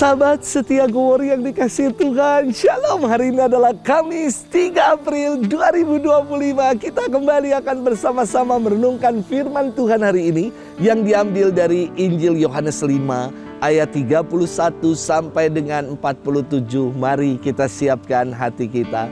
Sahabat setia Gowori yang dikasihi Tuhan, Shalom. Hari ini adalah Kamis 3 April 2025. Kita kembali akan bersama-sama merenungkan firman Tuhan hari ini yang diambil dari Injil Yohanes 5 ayat 31 sampai dengan 47. Mari kita siapkan hati kita.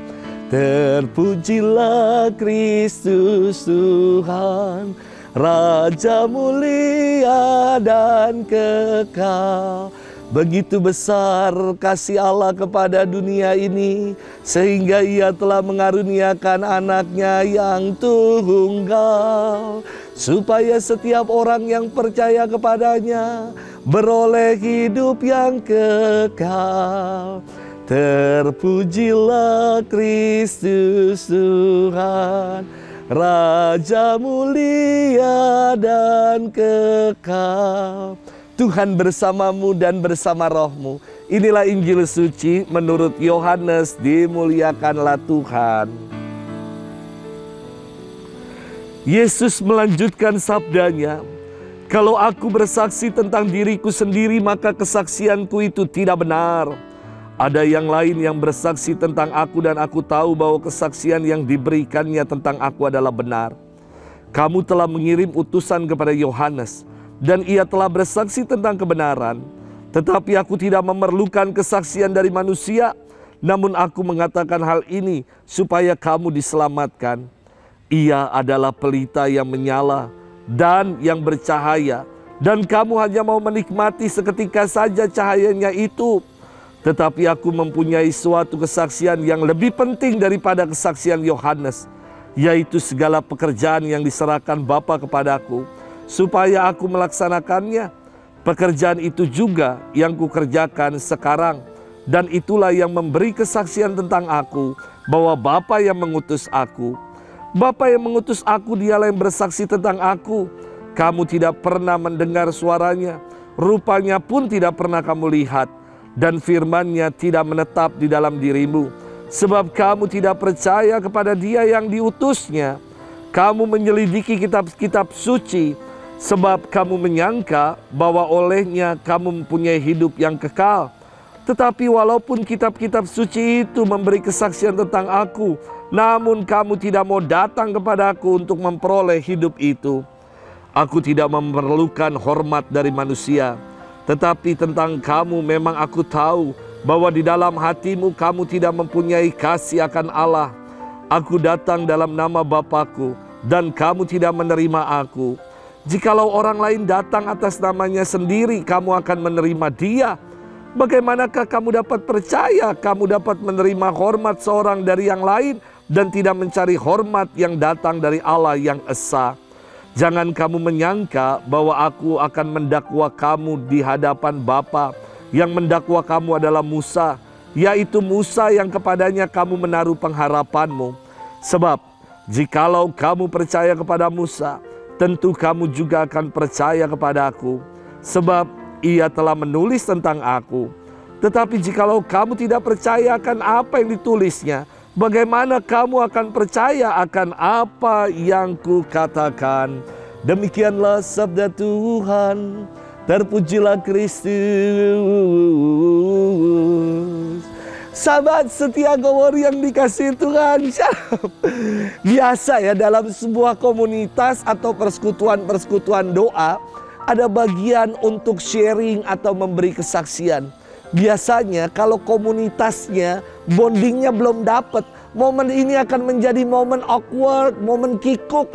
Terpujilah Kristus Tuhan, Raja mulia dan kekal. Begitu besar kasih Allah kepada dunia ini, sehingga Ia telah mengaruniakan anaknya yang tunggal, supaya setiap orang yang percaya kepadanya beroleh hidup yang kekal. Terpujilah Kristus Tuhan, Raja mulia dan kekal. Tuhan bersamamu dan bersama rohmu. Inilah Injil suci menurut Yohanes. Dimuliakanlah Tuhan. Yesus melanjutkan sabdanya, "Kalau aku bersaksi tentang diriku sendiri, maka kesaksianku itu tidak benar. Ada yang lain yang bersaksi tentang aku, dan aku tahu bahwa kesaksian yang diberikannya tentang aku adalah benar. Kamu telah mengirim utusan kepada Yohanes, dan ia telah bersaksi tentang kebenaran. Tetapi aku tidak memerlukan kesaksian dari manusia, namun aku mengatakan hal ini supaya kamu diselamatkan. Ia adalah pelita yang menyala dan yang bercahaya, dan kamu hanya mau menikmati seketika saja cahayanya itu. Tetapi aku mempunyai suatu kesaksian yang lebih penting daripada kesaksian Yohanes, yaitu segala pekerjaan yang diserahkan Bapa kepadaku, supaya aku melaksanakannya. Pekerjaan itu juga yang kukerjakan sekarang, dan itulah yang memberi kesaksian tentang aku, bahwa Bapa yang mengutus aku. Bapa yang mengutus aku, dialah yang bersaksi tentang aku. Kamu tidak pernah mendengar suaranya, rupanya pun tidak pernah kamu lihat, dan firman-Nya tidak menetap di dalam dirimu, sebab kamu tidak percaya kepada Dia yang diutusnya. Kamu menyelidiki kitab-kitab suci, sebab kamu menyangka bahwa olehnya kamu mempunyai hidup yang kekal. Tetapi walaupun kitab-kitab suci itu memberi kesaksian tentang aku, namun kamu tidak mau datang kepada aku untuk memperoleh hidup itu. Aku tidak memerlukan hormat dari manusia, tetapi tentang kamu memang aku tahu bahwa di dalam hatimu kamu tidak mempunyai kasih akan Allah. Aku datang dalam nama Bapakku, dan kamu tidak menerima aku. Jikalau orang lain datang atas namanya sendiri, kamu akan menerima dia. Bagaimanakah kamu dapat percaya kamu dapat menerima hormat seorang dari yang lain, dan tidak mencari hormat yang datang dari Allah yang esa? Jangan kamu menyangka bahwa aku akan mendakwa kamu di hadapan Bapa. Yang mendakwa kamu adalah Musa, yaitu Musa yang kepadanya kamu menaruh pengharapanmu. Sebab jikalau kamu percaya kepada Musa, tentu kamu juga akan percaya kepada aku, sebab ia telah menulis tentang aku. Tetapi jikalau kamu tidak percaya akan apa yang ditulisnya, bagaimana kamu akan percaya akan apa yang kukatakan?" Demikianlah sabda Tuhan. Terpujilah Kristus. Sahabat setia Gowori yang dikasihi Tuhan, Shalom. Biasa ya, dalam sebuah komunitas atau persekutuan doa, ada bagian untuk sharing atau memberi kesaksian. Biasanya kalau komunitasnya bondingnya belum dapat, momen ini akan menjadi momen awkward, momen kikuk.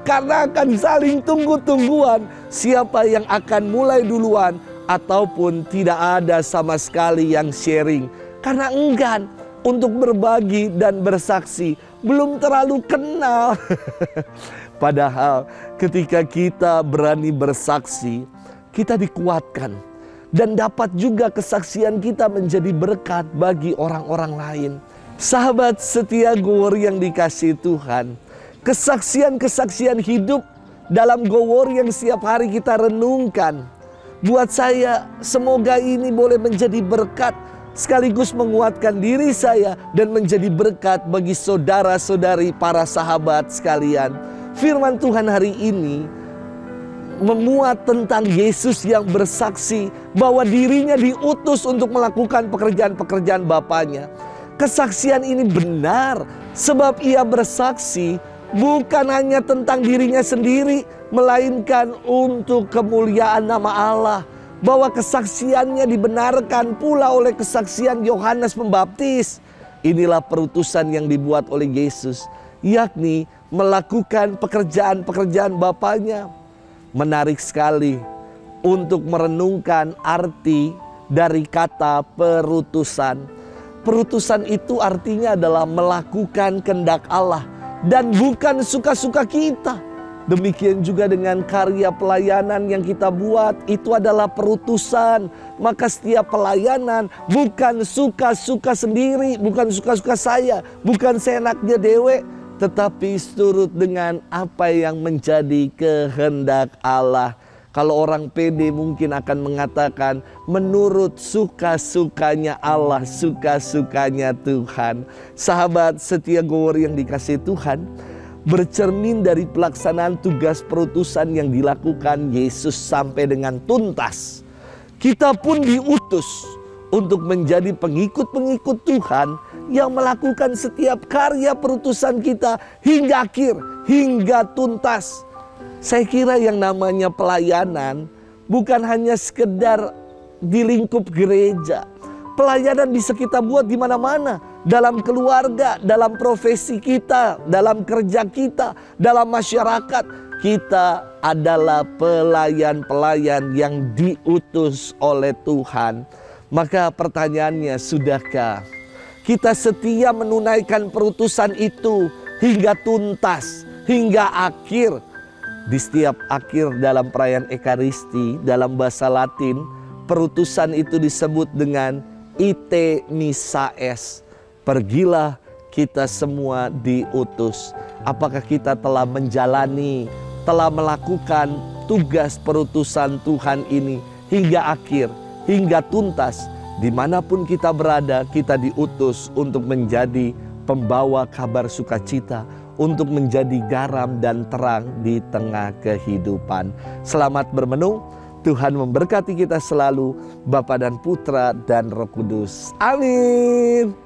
Karena akan saling tunggu-tungguan siapa yang akan mulai duluan, ataupun tidak ada sama sekali yang sharing. Karena enggan untuk berbagi dan bersaksi, belum terlalu kenal. Padahal ketika kita berani bersaksi, kita dikuatkan. Dan dapat juga kesaksian kita menjadi berkat bagi orang-orang lain. Sahabat setia Gowori yang dikasihi Tuhan, kesaksian-kesaksian hidup dalam Gowori yang setiap hari kita renungkan, buat saya semoga ini boleh menjadi berkat, sekaligus menguatkan diri saya dan menjadi berkat bagi saudara-saudari para sahabat sekalian. Firman Tuhan hari ini memuat tentang Yesus yang bersaksi bahwa dirinya diutus untuk melakukan pekerjaan-pekerjaan Bapaknya. Kesaksian ini benar sebab ia bersaksi bukan hanya tentang dirinya sendiri, melainkan untuk kemuliaan nama Allah. Bahwa kesaksiannya dibenarkan pula oleh kesaksian Yohanes Pembaptis. Inilah perutusan yang dibuat oleh Yesus, yakni melakukan pekerjaan-pekerjaan Bapaknya. Menarik sekali untuk merenungkan arti dari kata perutusan. Perutusan itu artinya adalah melakukan kehendak Allah dan bukan suka-suka kita. Demikian juga dengan karya pelayanan yang kita buat, itu adalah perutusan. Maka setiap pelayanan bukan suka-suka sendiri, bukan suka-suka saya, bukan seenaknya dewe, tetapi turut dengan apa yang menjadi kehendak Allah. Kalau orang pede mungkin akan mengatakan menurut suka-sukanya Allah, suka-sukanya Tuhan. Sahabat setia gower yang dikasihi Tuhan, bercermin dari pelaksanaan tugas perutusan yang dilakukan Yesus sampai dengan tuntas. Kita pun diutus untuk menjadi pengikut-pengikut Tuhan yang melakukan setiap karya perutusan kita hingga akhir, hingga tuntas. Saya kira yang namanya pelayanan bukan hanya sekedar di lingkup gereja. Pelayanan bisa kita buat di mana-mana. Dalam keluarga, dalam profesi kita, dalam kerja kita, dalam masyarakat. Kita adalah pelayan-pelayan yang diutus oleh Tuhan. Maka pertanyaannya, sudahkah kita setia menunaikan perutusan itu hingga tuntas, hingga akhir? Di setiap akhir dalam perayaan Ekaristi, dalam bahasa Latin, perutusan itu disebut dengan ite missa est. Pergilah, kita semua diutus. Apakah kita telah menjalani, telah melakukan tugas perutusan Tuhan ini hingga akhir, hingga tuntas? Dimanapun kita berada, kita diutus untuk menjadi pembawa kabar sukacita, untuk menjadi garam dan terang di tengah kehidupan. Selamat bermenung. Tuhan memberkati kita selalu, Bapa dan Putra dan Roh Kudus. Amin.